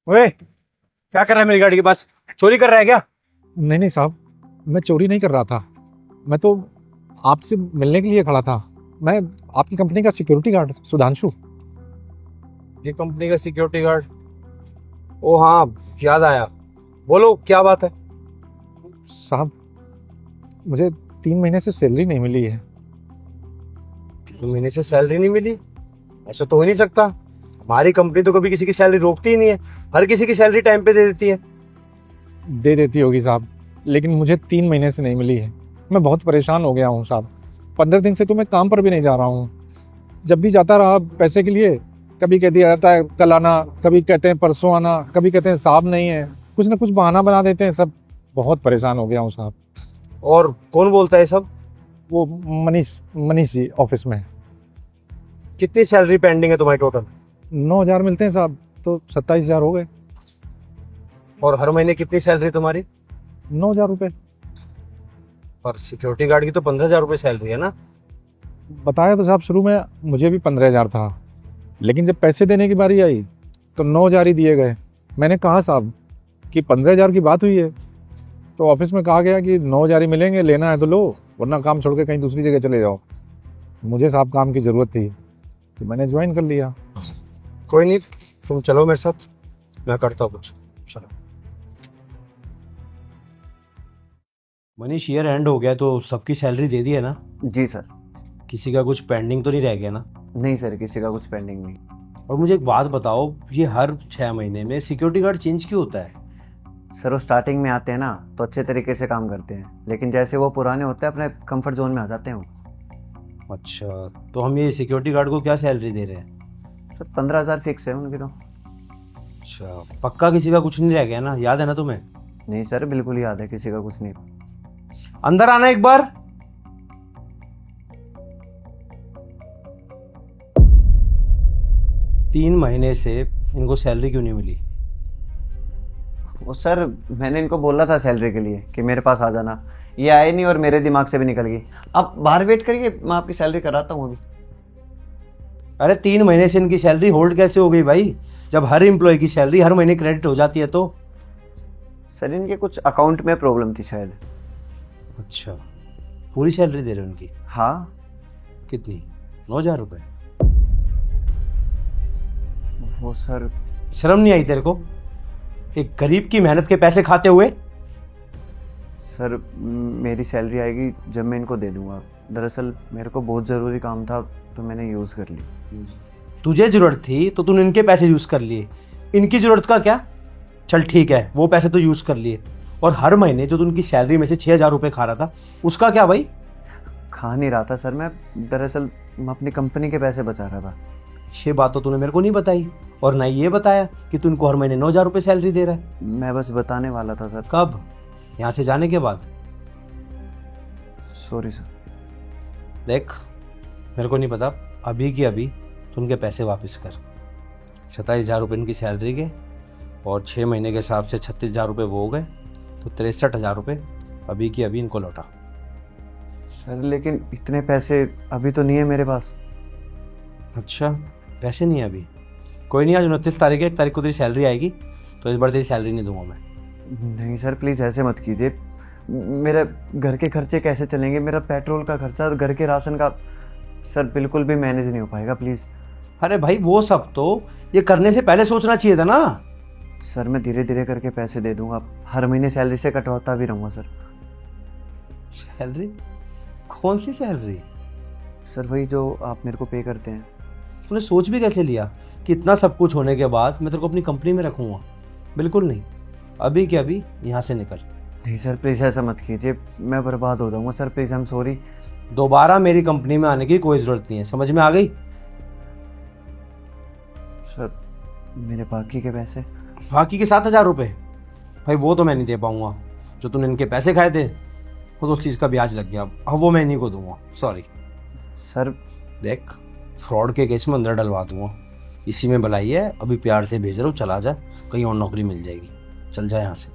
ओए, क्या कर रहा है मेरी गाड़ी के पास? चोरी कर रहा है क्या? नहीं नहीं साहब, मैं चोरी नहीं कर रहा था। मैं तो आपसे मिलने के लिए खड़ा था। मैं आपकी कंपनी का सिक्योरिटी गार्ड सुधांशु। ये कंपनी का सिक्योरिटी गार्ड? ओ हाँ, याद आया। बोलो क्या बात है? साहब, मुझे 3 महीने से सैलरी नहीं मिली है। 3 महीने से सैलरी नहीं मिली? ऐसा तो हो ही नहीं सकता। हमारी कंपनी तो कभी किसी की सैलरी रोकती ही नहीं है। हर किसी की सैलरी टाइम पे दे देती है। दे देती होगी साहब, लेकिन मुझे 3 महीने से नहीं मिली है। मैं बहुत परेशान हो गया हूँ साहब। 15 दिन से तो मैं काम पर भी नहीं जा रहा हूँ। जब भी जाता रहा पैसे के लिए, कभी कह दिया जाता है कल आना, कभी कहते हैं परसों आना, कभी कहते हैं साहब नहीं है। कुछ ना कुछ बहाना बना देते हैं सब। बहुत परेशान हो गया हूँ साहब। और कौन बोलता है सब? वो मनीष मनीष जी ऑफिस में। कितनी सैलरी पेंडिंग है तुम्हारी टोटल? 9,000 मिलते हैं साहब, तो 27,000 हो गए। और हर महीने कितनी सैलरी तुम्हारी? 9,000 रुपये। और सिक्योरिटी गार्ड की तो 15,000 रुपये सैलरी है ना? बताया तो साहब शुरू में मुझे भी 15,000 था, लेकिन जब पैसे देने की बारी आई तो 9,000 ही दिए गए। मैंने कहा साहब कि 15,000 की बात हुई है, तो ऑफिस में कहा गया कि 9,000 ही मिलेंगे, लेना है तो लो, वरना काम छोड़ के कहीं दूसरी जगह चले जाओ। मुझे साहब काम की ज़रूरत थी, तो मैंने ज्वाइन कर लिया। कोई नहीं, तुम चलो मेरे साथ, मैं करता हूँ कुछ। चलो। मनीष, ईयर एंड हो गया तो सबकी सैलरी दे दी है ना? जी सर। किसी का कुछ पेंडिंग तो नहीं रह गया ना? नहीं सर, किसी का कुछ पेंडिंग नहीं। और मुझे एक बात बताओ, ये हर 6 महीने में सिक्योरिटी गार्ड चेंज क्यों होता है? सर वो स्टार्टिंग में आते हैं ना तो अच्छे तरीके से काम करते हैं, लेकिन जैसे वो पुराने होते हैं अपने कंफर्ट जोन में आ जाते हैं वो। अच्छा, तो हम ये सिक्योरिटी गार्ड को क्या सैलरी दे रहे हैं? सर 15,000 फिक्स है उनकी तो। अच्छा, पक्का किसी का कुछ नहीं रह गया ना? याद है ना तुम्हें? नहीं सर, बिल्कुल याद है, किसी का कुछ नहीं। अंदर आना एक बार। तीन महीने से इनको सैलरी क्यों नहीं मिली? वो सर, मैंने इनको बोला था सैलरी के लिए कि मेरे पास आ जाना, ये आए नहीं और मेरे दिमाग से भी निकल गई। आप बाहर वेट करिए, मैं आपकी सैलरी कराता हूँ अभी। अरे 3 महीने से इनकी सैलरी होल्ड कैसे हो गई भाई? जब हर एम्प्लॉय की सैलरी हर महीने क्रेडिट हो जाती है तो? सर इनके कुछ अकाउंट में प्रॉब्लम थी शायद। अच्छा, पूरी सैलरी दे रहे हो उनकी? हाँ। कितनी? 9,000 रुपये? वो सर, शर्म नहीं आई तेरे को? एक गरीब की मेहनत के पैसे खाते हुए? सर मेरी सैलरी आएगी जब मैं इनको दे दूंगा। दरअसल मेरे को बहुत ज़रूरी काम था तो मैंने यूज़ कर ली। तुझे जरूरत थी तो तूने इनके पैसे यूज कर लिए, इनकी जरूरत का क्या? चल ठीक है, वो पैसे तो यूज कर लिए, और हर महीने जो तू उनकी सैलरी में से 6,000 रुपये खा रहा था, उसका क्या भाई? खा नहीं रहा था सर मैं, दरअसल मैं अपनी कंपनी के पैसे बचा रहा था। ये बात तो तूने मेरे को नहीं बताई, और ना ही ये बताया कि तू इनको हर महीने 9,000 रुपये सैलरी दे रहा है। मैं बस बताने वाला था सर। कब? यहाँ से जाने के बाद? Sorry sir. देख, मेरे को नहीं पता, अभी की अभी तू उनके पैसे वापस कर। 27,000 रुपये इनकी सैलरी के, और 6 महीने के हिसाब से 36,000 रुपये वो हो गए, तो 63,000 रुपये अभी की अभी इनको लौटा। सर लेकिन इतने पैसे अभी तो नहीं है मेरे पास। अच्छा, पैसे नहीं है अभी? कोई नहीं, आज 29 तारीख है, 1 तारीख को तेरी सैलरी आएगी, तो इस बार तेरी सैलरी नहीं दूंगा मैं। नहीं सर प्लीज़ ऐसे मत कीजिए। मेरे घर के खर्चे कैसे चलेंगे, मेरा पेट्रोल का खर्चा, घर के राशन का। सर बिल्कुल भी मैनेज नहीं हो पाएगा, प्लीज़। अरे भाई, वो सब तो ये करने से पहले सोचना चाहिए था ना। सर मैं धीरे धीरे करके पैसे दे दूंगा, हर महीने सैलरी से कटवाता भी रहूँगा सर। सैलरी? कौन सी सैलरी? सर वही जो आप मेरे को पे करते हैं। तूने सोच भी कैसे लिया कि इतना सब कुछ होने के बाद मैं तेरे को अपनी कंपनी में रखूंगा? बिल्कुल नहीं, अभी के अभी यहाँ से निकल। नहीं सर प्लीज़ ऐसा मत कीजिए, मैं बर्बाद हो जाऊंगा sir, please, I am sorry. दोबारा मेरी कंपनी में आने की कोई जरूरत नहीं है, समझ में आ गई? सर मेरे बाकी के पैसे। बाकी के 7,000 रुपये? भाई वो तो मैं नहीं दे पाऊंगा। जो तूने इनके पैसे खाए थे, वो तो उस चीज़ का ब्याज लग गया, अब वो मैं इन्हीं को दूंगा, सॉरी। सर देख, फ्रॉड के केस में अंदर डलवा दूंगा, इसी में भलाई है। अभी प्यार से भेज रहा हूँ, चला जा, कहीं और नौकरी मिल जाएगी, चल जा यहाँ से।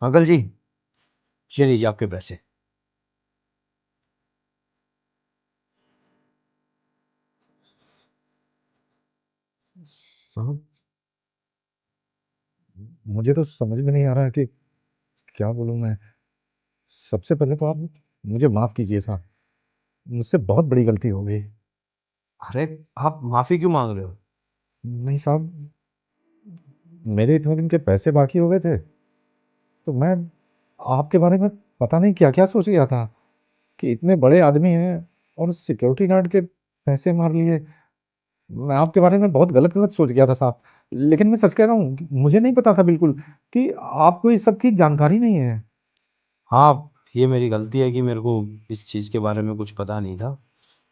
अंकल जी, ये लीजिए आपके पैसे। साहब, मुझे तो समझ में नहीं आ रहा कि क्या बोलूँ मैं। सबसे पहले तो आप मुझे माफ़ कीजिए साहब, मुझसे बहुत बड़ी गलती हो गई। अरे आप माफ़ी क्यों मांग रहे हो? नहीं साहब, मेरे इतने दिन के पैसे बाकी हो गए थे, तो मैं आपके बारे में पता नहीं क्या-क्या सोच गया था कि इतने बड़े आदमी हैं और सिक्योरिटी गार्ड के पैसे मार लिए। मैं आपके बारे में बहुत गलत-गलत सोच गया था साहब। लेकिन मैं सच कह रहा हूँ कि मुझे नहीं पता था बिल्कुल कि आपको इस सब की जानकारी नहीं है। हाँ, ये मेरी गलती है कि मेरे को इस चीज़ के बारे में कुछ पता नहीं था।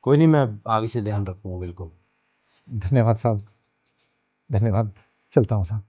कोई नहीं, मैं आगे से ध्यान रखूँगा बिल्कुल। धन्यवाद साहब, धन्यवाद। चलता हूँ साहब।